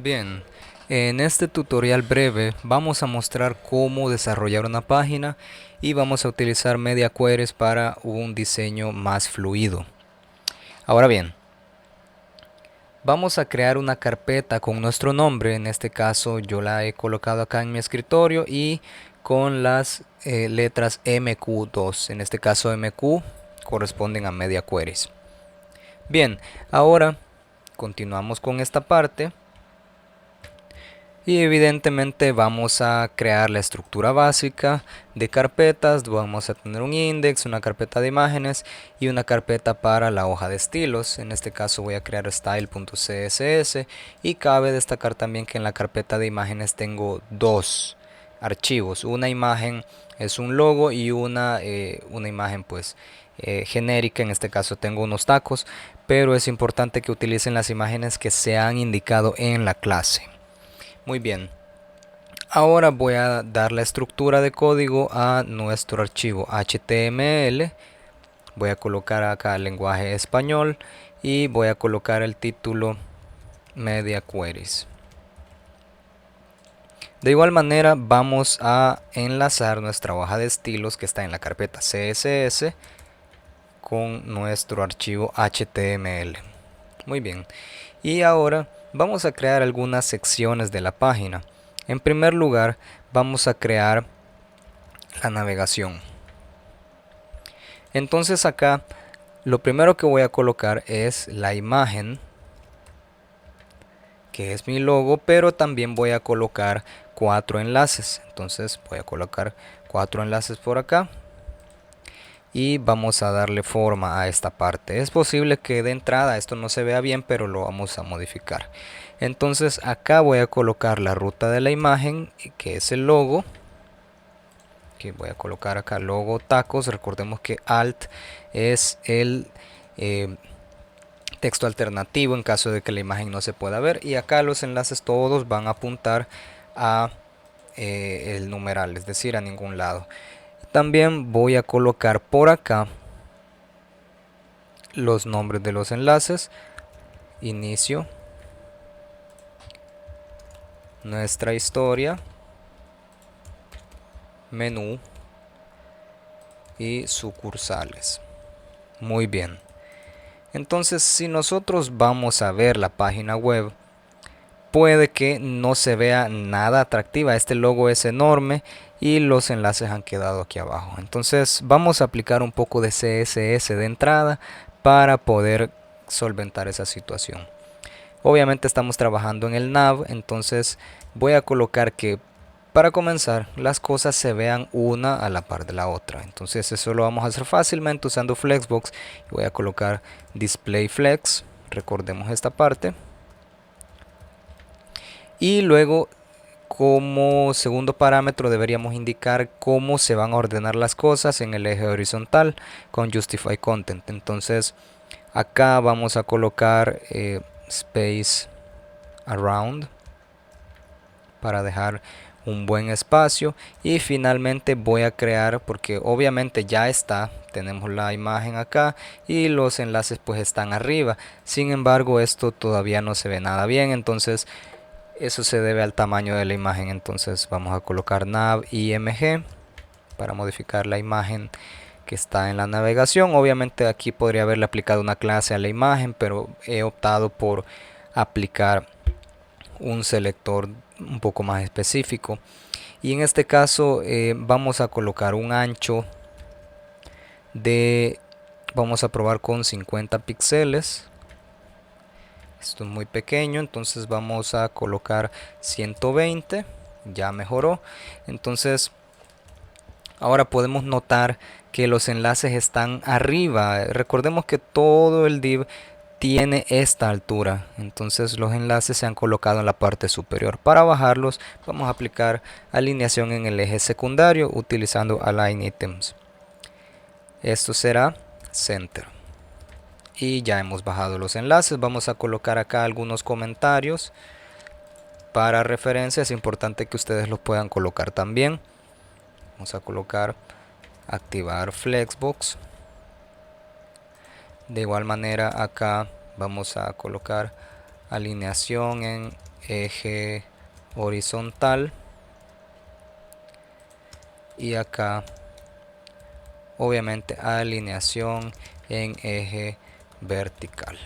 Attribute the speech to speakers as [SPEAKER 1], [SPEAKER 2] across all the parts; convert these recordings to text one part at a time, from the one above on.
[SPEAKER 1] Bien, en este tutorial breve vamos a mostrar cómo desarrollar una página y vamos a utilizar media queries para un diseño más fluido. Ahora bien, vamos a crear una carpeta con nuestro nombre. En este caso yo la he colocado acá en mi escritorio y con las letras MQ2. En este caso MQ corresponden a media queries. Bien, ahora continuamos con esta parte. Y evidentemente vamos a crear la estructura básica de carpetas. Vamos a tener un index, una carpeta de imágenes y una carpeta para la hoja de estilos. En este caso voy a crear style.css y cabe destacar también que en la carpeta de imágenes tengo dos archivos. Una imagen es un logo y una imagen pues genérica. En este caso tengo unos tacos, pero es importante que utilicen las imágenes que se han indicado en la clase. Muy bien, ahora voy a dar la estructura de código a nuestro archivo HTML. Voy a colocar acá el lenguaje español y voy a colocar el título Media Queries. De igual manera vamos a enlazar nuestra hoja de estilos que está en la carpeta CSS con nuestro archivo HTML. Muy bien, y ahora vamos a crear algunas secciones de la página. En primer lugar vamos a crear la navegación. Entonces acá lo primero que voy a colocar es la imagen, que es mi logo, pero también voy a colocar 4 enlaces. Entonces voy a colocar 4 enlaces por acá y vamos a darle forma a esta parte. Es posible que de entrada esto no se vea bien, pero lo vamos a modificar. Entonces acá voy a colocar la ruta de la imagen, que es el logo. Que voy a colocar acá logo tacos. Recordemos que alt es el texto alternativo en caso de que la imagen no se pueda ver, y acá los enlaces todos van a apuntar a el numeral, es decir, a ningún lado. También voy a colocar por acá los nombres de los enlaces: inicio, nuestra historia, menú y sucursales. Muy bien. Entonces, si nosotros vamos a ver la página web, puede que no se vea nada atractiva. Este logo es enorme y los enlaces han quedado aquí abajo. Entonces vamos a aplicar un poco de CSS de entrada para poder solventar esa situación. Obviamente estamos trabajando en el nav, entonces voy a colocar que para comenzar las cosas se vean una a la par de la otra. Entonces eso lo vamos a hacer fácilmente usando Flexbox. Voy a colocar display flex, recordemos esta parte. Y luego, como segundo parámetro, deberíamos indicar cómo se van a ordenar las cosas en el eje horizontal con justify content. Entonces acá vamos a colocar space around para dejar un buen espacio, y finalmente voy a crear, porque obviamente ya está, tenemos la imagen acá y los enlaces pues están arriba. Sin embargo, esto todavía no se ve nada bien, entonces eso se debe al tamaño de la imagen. Entonces vamos a colocar nav img para modificar la imagen que está en la navegación. Obviamente aquí podría haberle aplicado una clase a la imagen, pero he optado por aplicar un selector un poco más específico. Y en este caso vamos a colocar un ancho de, vamos a probar con 50 píxeles. Esto es muy pequeño, entonces vamos a colocar 120. Ya mejoró. Entonces ahora podemos notar que los enlaces están arriba. Recordemos que todo el div tiene esta altura, entonces los enlaces se han colocado en la parte superior. Para bajarlos vamos a aplicar alineación en el eje secundario utilizando align items. Esto será center. Y ya hemos bajado los enlaces. Vamos a colocar acá algunos comentarios para referencia. Es importante que ustedes los puedan colocar también. Vamos a colocar activar Flexbox. De igual manera acá vamos a colocar alineación en eje horizontal y acá obviamente alineación en eje vertical.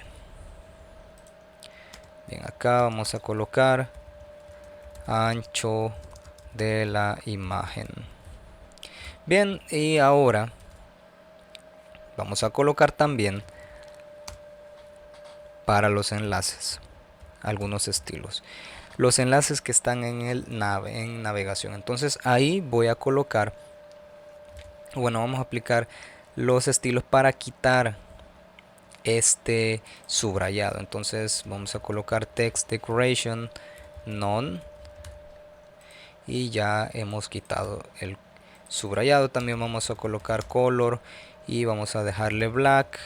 [SPEAKER 1] Bien, acá vamos a colocar ancho de la imagen. Bien, y ahora vamos a colocar también para los enlaces algunos estilos, los enlaces que están en el en navegación. Entonces ahí voy a colocar, bueno, vamos a aplicar los estilos para quitar este subrayado. Entonces vamos a colocar text decoration none y ya hemos quitado el subrayado. También vamos a colocar color y vamos a dejarle black.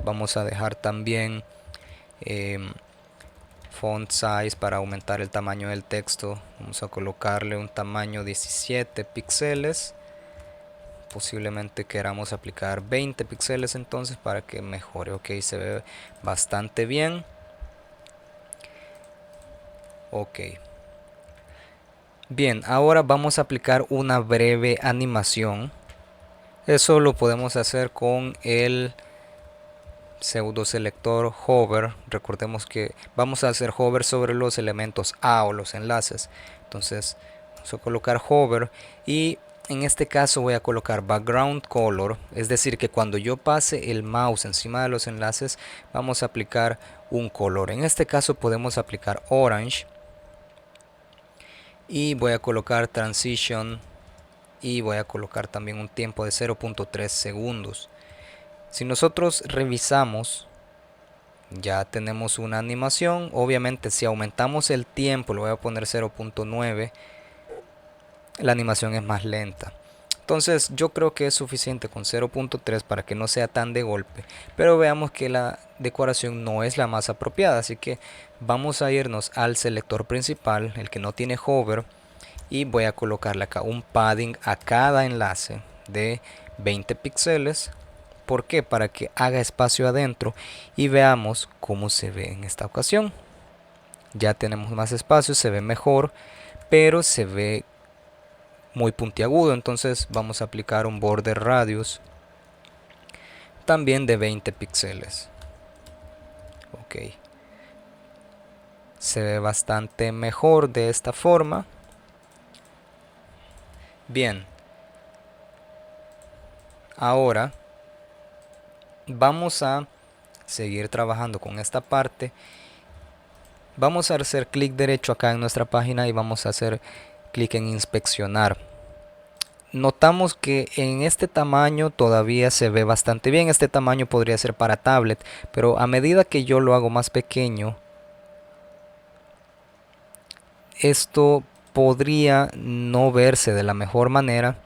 [SPEAKER 1] Vamos a dejar también font size para aumentar el tamaño del texto. Vamos a colocarle un tamaño 17 píxeles. Posiblemente queramos aplicar 20 píxeles entonces para que mejore. Ok, se ve bastante bien. Ok. Bien, ahora vamos a aplicar una breve animación. Eso lo podemos hacer con el pseudo selector hover. Recordemos que vamos a hacer hover sobre los elementos A o los enlaces. Entonces vamos a colocar hover y en este caso voy a colocar background color, es decir que cuando yo pase el mouse encima de los enlaces vamos a aplicar un color. En este caso podemos aplicar orange y voy a colocar transition y voy a colocar también un tiempo de 0.3 segundos. Si nosotros revisamos, ya tenemos una animación. Obviamente si aumentamos el tiempo, lo voy a poner 0.9, la animación es más lenta. Entonces yo creo que es suficiente con 0.3 para que no sea tan de golpe. Pero veamos que la decoración no es la más apropiada. Así que vamos a irnos al selector principal, el que no tiene hover. Y voy a colocarle acá un padding a cada enlace de 20 píxeles. ¿Por qué? Para que haga espacio adentro y veamos cómo se ve en esta ocasión. Ya tenemos más espacio, se ve mejor, pero se ve muy puntiagudo. Entonces vamos a aplicar un border radius también de 20 píxeles. Ok. Se ve bastante mejor de esta forma. Bien. Ahora vamos a seguir trabajando con esta parte. Vamos a hacer clic derecho acá en nuestra página y vamos a hacer clic en inspeccionar. Notamos que en este tamaño todavía se ve bastante bien. Este tamaño podría ser para tablet, pero a medida que yo lo hago más pequeño, esto podría no verse de la mejor manera.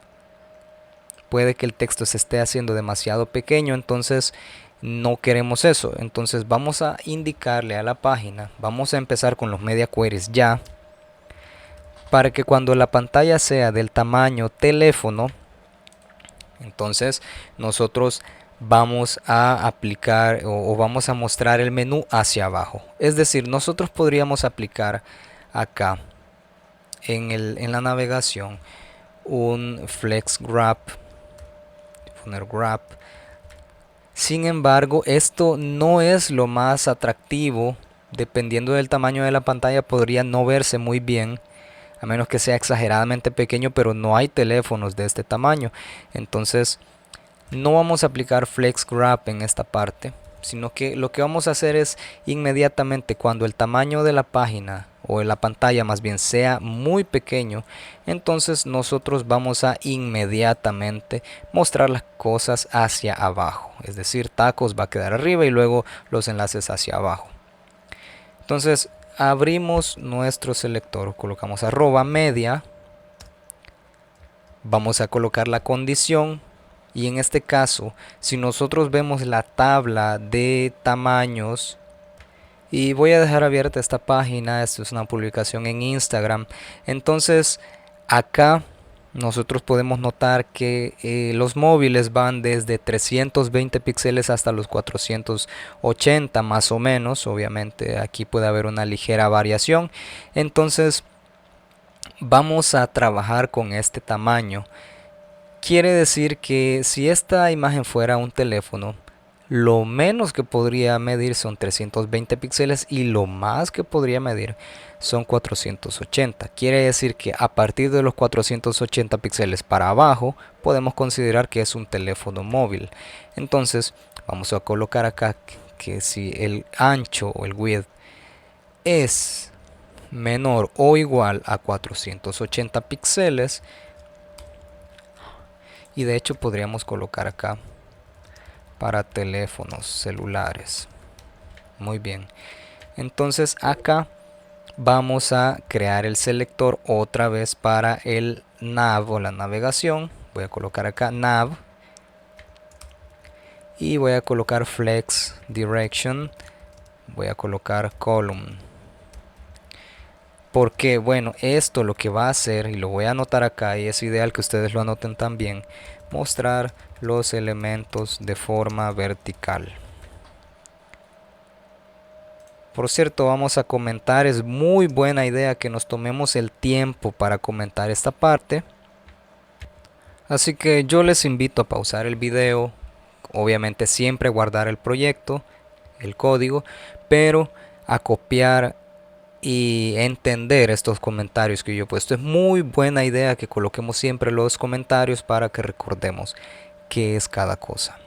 [SPEAKER 1] Puede que el texto se esté haciendo demasiado pequeño, entonces no queremos eso. Entonces vamos a indicarle a la página, vamos a empezar con los media queries ya, para que cuando la pantalla sea del tamaño teléfono, entonces nosotros vamos a aplicar o vamos a mostrar el menú hacia abajo. Es decir, nosotros podríamos aplicar acá en la navegación un flex grab, poner grab. Sin embargo, esto no es lo más atractivo. Dependiendo del tamaño de la pantalla podría no verse muy bien, a menos que sea exageradamente pequeño, pero no hay teléfonos de este tamaño. Entonces no vamos a aplicar flex grab en esta parte, sino que lo que vamos a hacer es inmediatamente cuando el tamaño de la página o de la pantalla más bien sea muy pequeño, entonces nosotros vamos a inmediatamente mostrar las cosas hacia abajo. Es decir, tacos va a quedar arriba y luego los enlaces hacia abajo. Entonces abrimos nuestro selector, colocamos @media, vamos a colocar la condición y en este caso si nosotros vemos la tabla de tamaños, y voy a dejar abierta esta página, esto es una publicación en Instagram, entonces acá nosotros podemos notar que los móviles van desde 320 píxeles hasta los 480 más o menos. Obviamente aquí puede haber una ligera variación. Entonces vamos a trabajar con este tamaño. Quiere decir que si esta imagen fuera un teléfono, lo menos que podría medir son 320 píxeles y lo más que podría medir son 480. Quiere decir que a partir de los 480 píxeles para abajo podemos considerar que es un teléfono móvil. Entonces vamos a colocar acá que si el ancho o el width es menor o igual a 480 píxeles, y de hecho podríamos colocar acá para teléfonos celulares. Muy bien, entonces acá vamos a crear el selector otra vez para el nav o la navegación. Voy a colocar acá nav y voy a colocar flex direction, voy a colocar column. Porque bueno, esto lo que va a hacer, y lo voy a anotar acá, y es ideal que ustedes lo anoten también, mostrar los elementos de forma vertical. Por cierto, vamos a comentar, es muy buena idea que nos tomemos el tiempo para comentar esta parte. Así que yo les invito a pausar el video, obviamente siempre guardar el proyecto, el código, pero a copiar y entender estos comentarios que yo he puesto. Es muy buena idea que coloquemos siempre los comentarios para que recordemos qué es cada cosa.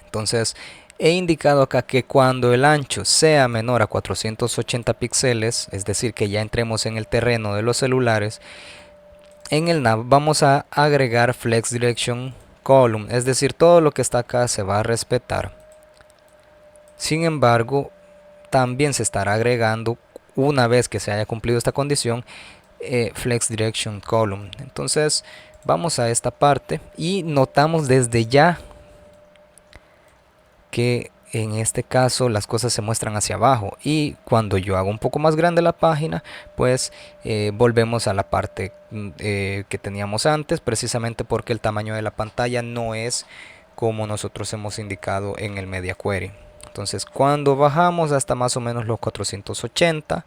[SPEAKER 1] Entonces he indicado acá que cuando el ancho sea menor a 480 píxeles, es decir que ya entremos en el terreno de los celulares, en el nav vamos a agregar flex direction column, es decir, todo lo que está acá se va a respetar. Sin embargo, también se estará agregando, una vez que se haya cumplido esta condición, flex direction column. Entonces vamos a esta parte y notamos desde ya que en este caso las cosas se muestran hacia abajo, y cuando yo hago un poco más grande la página, pues volvemos a la parte que teníamos antes, precisamente porque el tamaño de la pantalla no es como nosotros hemos indicado en el media query. Entonces cuando bajamos hasta más o menos los 480,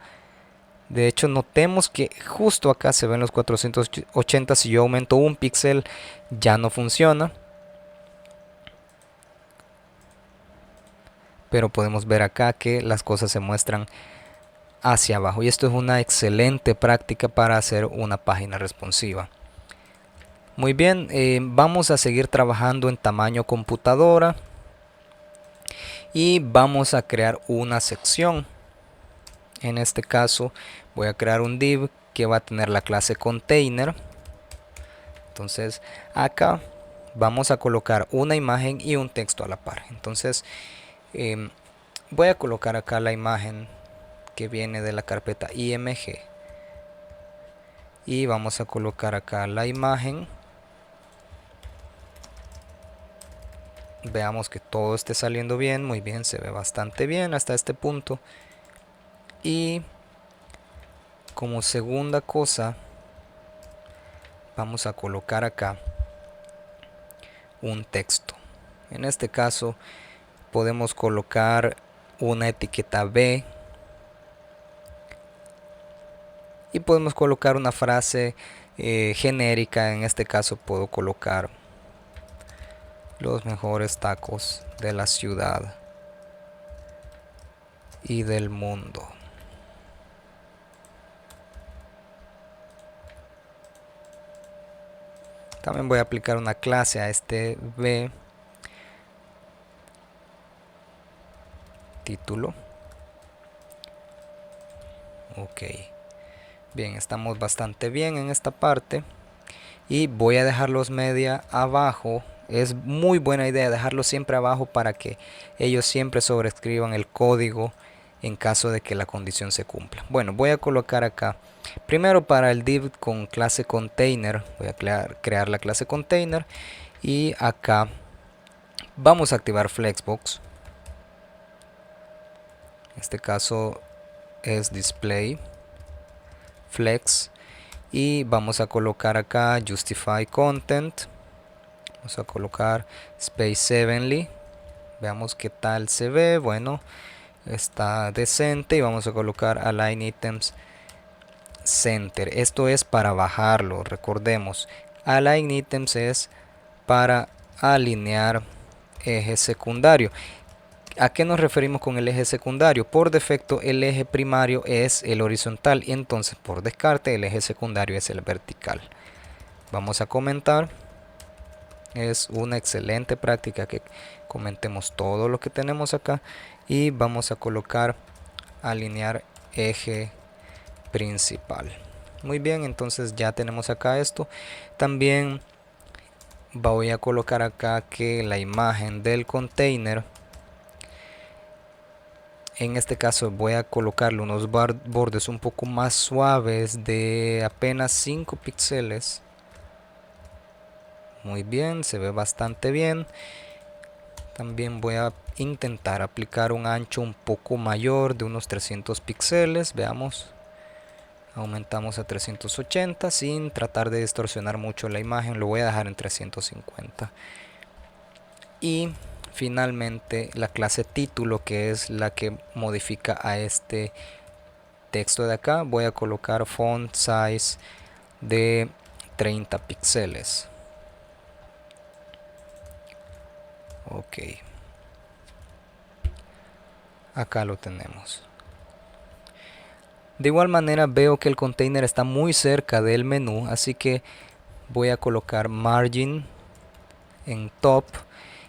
[SPEAKER 1] de hecho notemos que justo acá se ven los 480, si yo aumento un píxel ya no funciona. Pero podemos ver acá que las cosas se muestran hacia abajo, y esto es una excelente práctica para hacer una página responsiva. Muy bien, vamos a seguir trabajando en tamaño computadora y vamos a crear una sección. En este caso voy a crear un div que va a tener la clase container. Entonces acá vamos a colocar una imagen y un texto a la par. Entonces voy a colocar acá la imagen que viene de la carpeta img, y vamos a colocar acá la imagen. Veamos que todo esté saliendo bien. Muy bien, se ve bastante bien hasta este punto. Y como segunda cosa vamos a colocar acá un texto. En este caso podemos colocar una etiqueta B y podemos colocar una frase genérica. En este caso puedo colocar los mejores tacos de la ciudad y del mundo. También voy a aplicar una clase a este B, título. Ok, bien, estamos bastante bien en esta parte, y voy a dejar los media abajo. Es muy buena idea dejarlos siempre abajo para que ellos siempre sobreescriban el código en caso de que la condición se cumpla. Bueno, voy a colocar acá primero para el div con clase container, voy a crear la clase container, y acá vamos a activar flexbox. En este caso es display flex, y vamos a colocar acá Justify Content. Vamos a colocar Space Evenly. Veamos qué tal se ve. Bueno, está decente. Y vamos a colocar Align Items Center. Esto es para bajarlo. Recordemos, Align Items es para alinear eje secundario. ¿A qué nos referimos con el eje secundario? Por defecto el eje primario es el horizontal y entonces por descarte el eje secundario es el vertical. Vamos a comentar. Es una excelente práctica que comentemos todo lo que tenemos acá y vamos a colocar alinear eje principal. Muy bien, entonces ya tenemos acá esto. También voy a colocar acá que la imagen del container, en este caso voy a colocarle unos bordes un poco más suaves de apenas 5 píxeles. Muy bien, se ve bastante bien. También voy a intentar aplicar un ancho un poco mayor de unos 300 píxeles. Veamos. Aumentamos a 380 sin tratar de distorsionar mucho la imagen. Lo voy a dejar en 350. Y finalmente la clase título, que es la que modifica a este texto de acá, voy a colocar font size de 30 píxeles. Ok. Acá lo tenemos. De igual manera veo que el container está muy cerca del menú, así que voy a colocar margin en top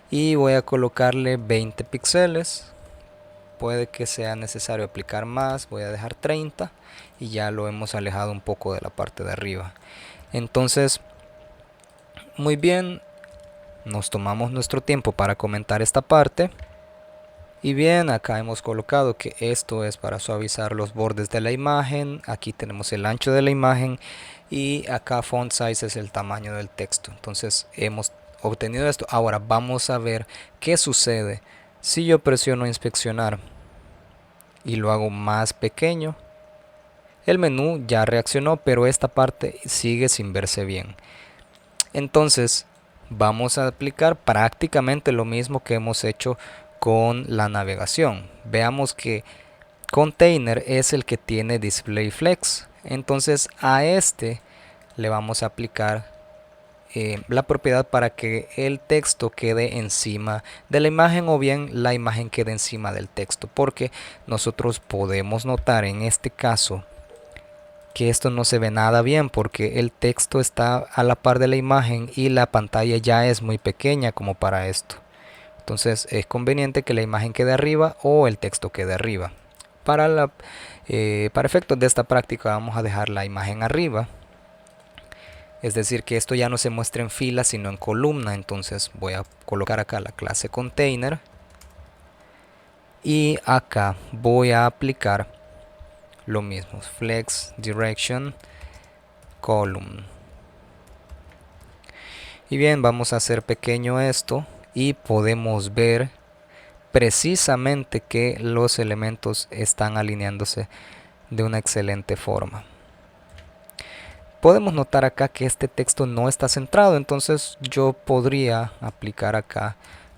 [SPEAKER 1] y voy a colocarle 20 píxeles. Puede que sea necesario aplicar más, voy a dejar 30 y ya lo hemos alejado un poco de la parte de arriba. Entonces, muy bien, nos tomamos nuestro tiempo para comentar esta parte. Y bien, acá hemos colocado que esto es para suavizar los bordes de la imagen. Aquí tenemos el ancho de la imagen y acá font size es el tamaño del texto. Entonces hemos obtenido esto. Ahora vamos a ver qué sucede si yo presiono inspeccionar y lo hago más pequeño. El menú ya reaccionó, pero esta parte sigue sin verse bien. Entonces vamos a aplicar prácticamente lo mismo que hemos hecho con la navegación. Veamos que container es el que tiene display flex. Entonces a este le vamos a aplicar la propiedad para que el texto quede encima de la imagen o bien la imagen quede encima del texto, porque nosotros podemos notar en este caso que esto no se ve nada bien porque el texto está a la par de la imagen y la pantalla ya es muy pequeña como para esto. Entonces es conveniente que la imagen quede arriba o el texto quede arriba. Para efectos de esta práctica vamos a dejar la imagen arriba. Es decir, que esto ya no se muestra en fila sino en columna. Entonces voy a colocar acá la clase container. Y acá voy a aplicar lo mismo, flex direction column. Y bien, vamos a hacer pequeño esto y podemos ver precisamente que los elementos están alineándose de una excelente forma. Podemos notar acá que este texto no está centrado, entonces yo podría aplicar acá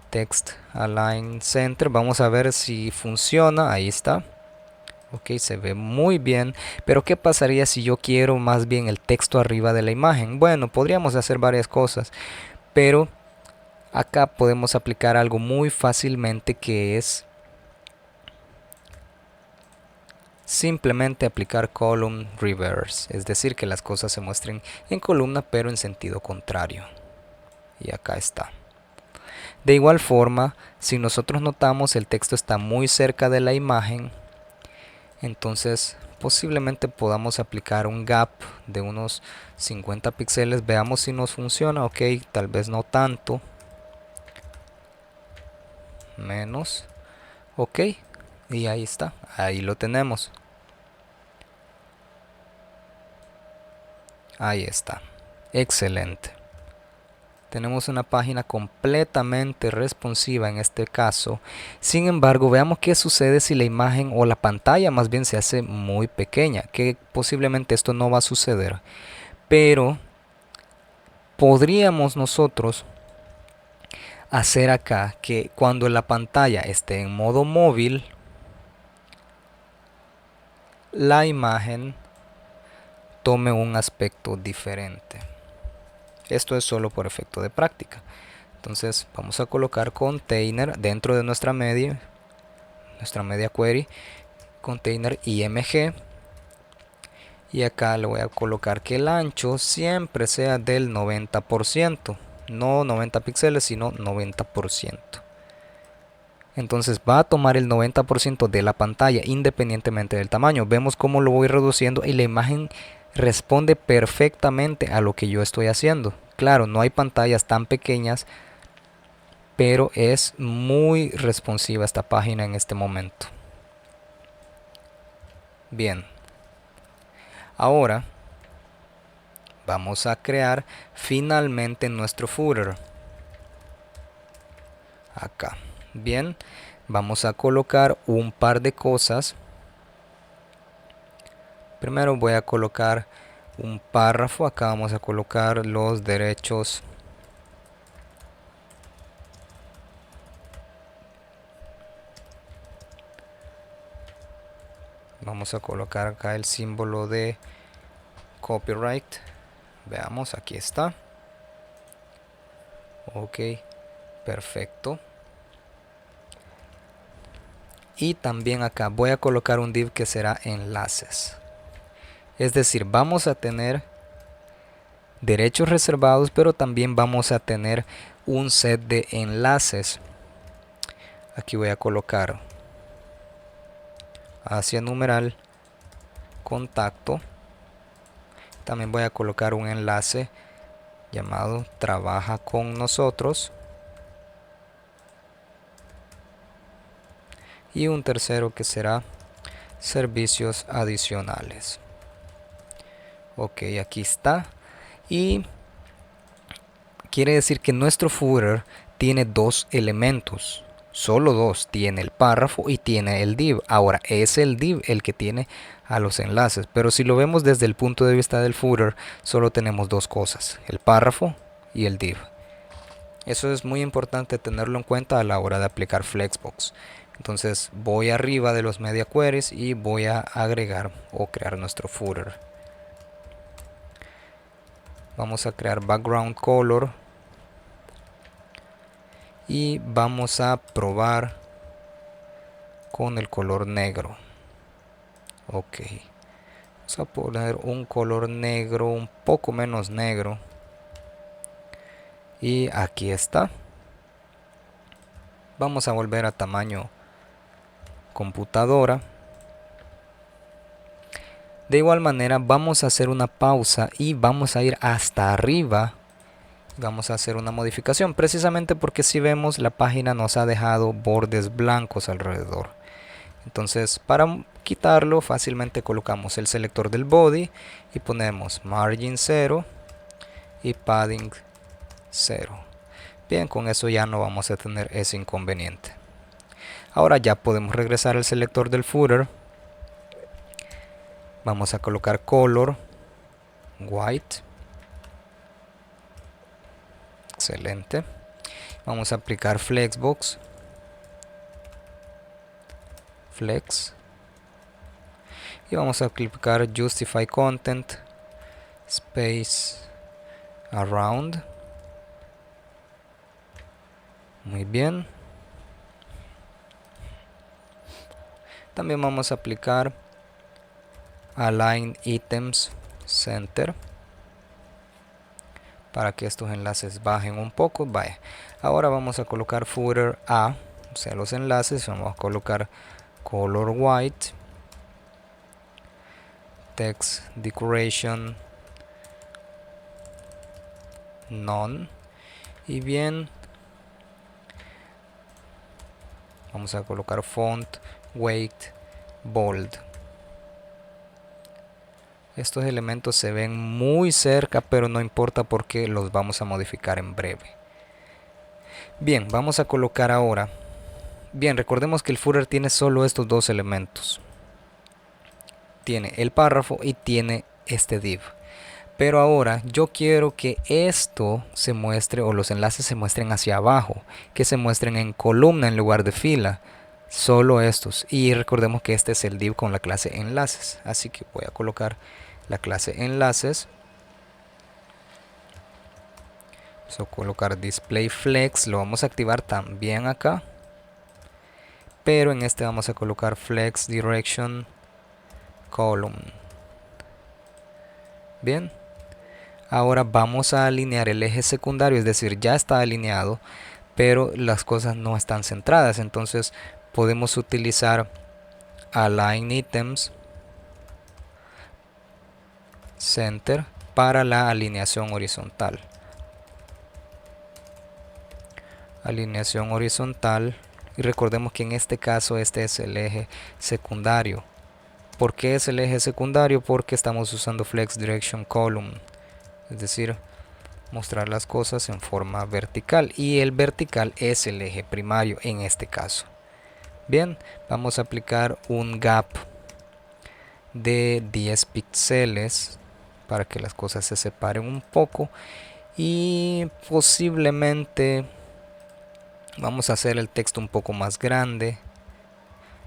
[SPEAKER 1] text align center. Vamos a ver si funciona. Ahí está. Ok, se ve muy bien, pero ¿qué pasaría si yo quiero más bien el texto arriba de la imagen? Bueno, podríamos hacer varias cosas, pero acá podemos aplicar algo muy fácilmente, que es simplemente aplicar column reverse, es decir, que las cosas se muestren en columna pero en sentido contrario. Y acá está. De igual forma, si nosotros notamos el texto está muy cerca de la imagen, entonces posiblemente podamos aplicar un gap de unos 50 píxeles. Veamos si nos funciona. Ok, tal vez no tanto. Menos. Ok, y ahí está. Ahí lo tenemos. Ahí está. Excelente. Tenemos una página completamente responsiva en este caso. Sin embargo, veamos qué sucede si la imagen o la pantalla más bien se hace muy pequeña, que posiblemente esto no va a suceder. Pero podríamos nosotros hacer acá que cuando la pantalla esté en modo móvil, la imagen tome un aspecto diferente. Esto es solo por efecto de práctica. Entonces vamos a colocar container dentro de nuestra media query, container img, y acá le voy a colocar que el ancho siempre sea del 90%, no 90 píxeles sino 90%. Entonces va a tomar el 90% de la pantalla independientemente del tamaño. Vemos cómo lo voy reduciendo y la imagen responde perfectamente a lo que yo estoy haciendo. Claro, no hay pantallas tan pequeñas, pero es muy responsiva esta página en este momento. Bien, ahora vamos a crear finalmente nuestro footer. Acá. Bien, vamos a colocar un par de cosas. Primero voy a colocar un párrafo. Acá vamos a colocar los derechos. Vamos a colocar acá el símbolo de copyright. Veamos, aquí está. Ok, perfecto. Y también acá voy a colocar un div que será enlaces. Es decir, vamos a tener derechos reservados, pero también vamos a tener un set de enlaces. Aquí voy a colocar hacia numeral contacto. También voy a colocar un enlace llamado trabaja con nosotros. Y un tercero que será servicios adicionales. Ok, aquí está. Y quiere decir que nuestro footer tiene dos elementos. Solo dos. Tiene el párrafo y tiene el div. Ahora es el div el que tiene a los enlaces. Pero si lo vemos desde el punto de vista del footer, solo tenemos dos cosas. El párrafo y el div. Eso es muy importante tenerlo en cuenta a la hora de aplicar Flexbox. Entonces voy arriba de los media queries y voy a agregar o crear nuestro footer. Vamos a crear background color y vamos a probar con el color negro. Ok, vamos a poner un color negro, un poco menos negro, y aquí está. Vamos a volver a tamaño computadora. De igual manera vamos a hacer una pausa y vamos a ir hasta arriba. Vamos a hacer una modificación precisamente porque si vemos la página nos ha dejado bordes blancos alrededor. Entonces para quitarlo fácilmente colocamos el selector del body y ponemos margin 0 y padding 0. Bien, con eso ya no vamos a tener ese inconveniente. Ahora ya podemos regresar al selector del footer. Vamos a colocar color white. Excelente. Vamos a aplicar Flexbox. Flex. Y vamos a aplicar Justify Content. Space Around. Muy bien. También vamos a aplicar Align Items Center para que estos enlaces bajen un poco. Vaya. Ahora vamos a colocar footer A, o sea los enlaces. Vamos a colocar color white, text decoration none, y bien vamos a colocar font weight bold. Estos elementos se ven muy cerca, pero no importa porque los vamos a modificar en breve. Bien, vamos a colocar ahora. Bien, recordemos que el footer tiene solo estos dos elementos. Tiene el párrafo y tiene este div. Pero ahora yo quiero que esto se muestre, o los enlaces se muestren hacia abajo, que se muestren en columna en lugar de fila. Solo estos. Y recordemos que este es el div con la clase enlaces. Así que voy a colocar la clase enlaces. Vamos a colocar display flex. Lo vamos a activar también acá. Pero en este vamos a colocar flex direction column. Bien. Ahora vamos a alinear el eje secundario, es decir, ya está alineado, pero las cosas no están centradas. Entonces podemos utilizar align items center para la alineación horizontal. Alineación horizontal, y recordemos que en este caso este es el eje secundario. ¿Por qué es el eje secundario? Porque estamos usando flex direction column, es decir, mostrar las cosas en forma vertical, y el vertical es el eje primario en este caso. Bien, vamos a aplicar un gap de 10 píxeles para que las cosas se separen un poco, y posiblemente vamos a hacer el texto un poco más grande,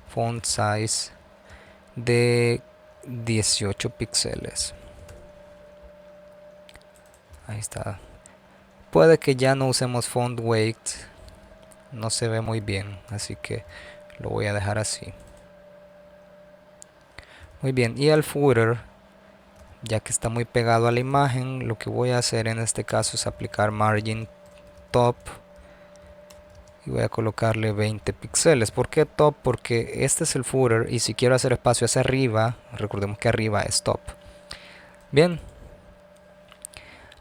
[SPEAKER 1] font size de 18 píxeles. Ahí está. Puede que ya no usemos font weight, no se ve muy bien, así que lo voy a dejar así. Muy bien, y al footer, ya que está muy pegado a la imagen, lo que voy a hacer en este caso es aplicar margin top y voy a colocarle 20 píxeles. ¿Por qué top? Porque este es el footer y si quiero hacer espacio hacia arriba, recordemos que arriba es top. Bien,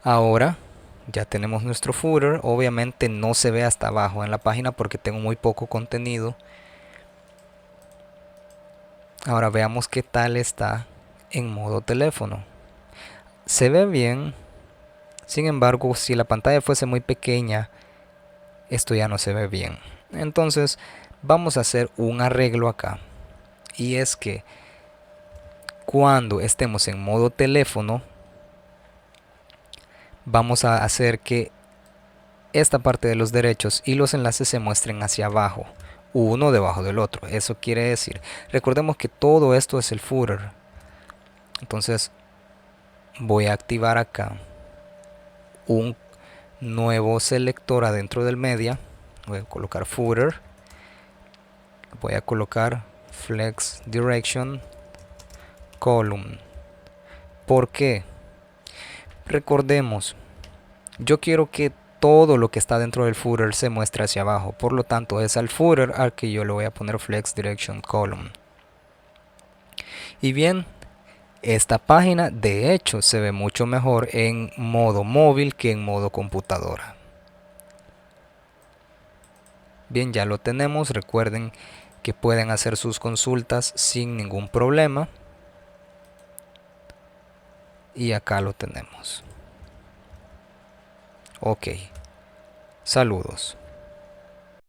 [SPEAKER 1] ahora ya tenemos nuestro footer. Obviamente no se ve hasta abajo en la página porque tengo muy poco contenido. Ahora veamos qué tal está en modo teléfono. Se ve bien, sin embargo, si la pantalla fuese muy pequeña, esto ya no se ve bien. Entonces vamos a hacer un arreglo acá, y es que cuando estemos en modo teléfono vamos a hacer que esta parte de los derechos y los enlaces se muestren hacia abajo, uno debajo del otro. Eso quiere decir, recordemos que todo esto es el footer. Entonces voy a activar acá un nuevo selector adentro del media. Voy a colocar footer, voy a colocar flex direction column. ¿Por qué? Recordemos, yo quiero que todo lo que está dentro del footer se muestre hacia abajo, por lo tanto es al footer al que yo le voy a poner flex direction column. Y bien, esta página de hecho se ve mucho mejor en modo móvil que en modo computadora. Bien, ya lo tenemos. Recuerden que pueden hacer sus consultas sin ningún problema. Y acá lo tenemos. Ok. Saludos.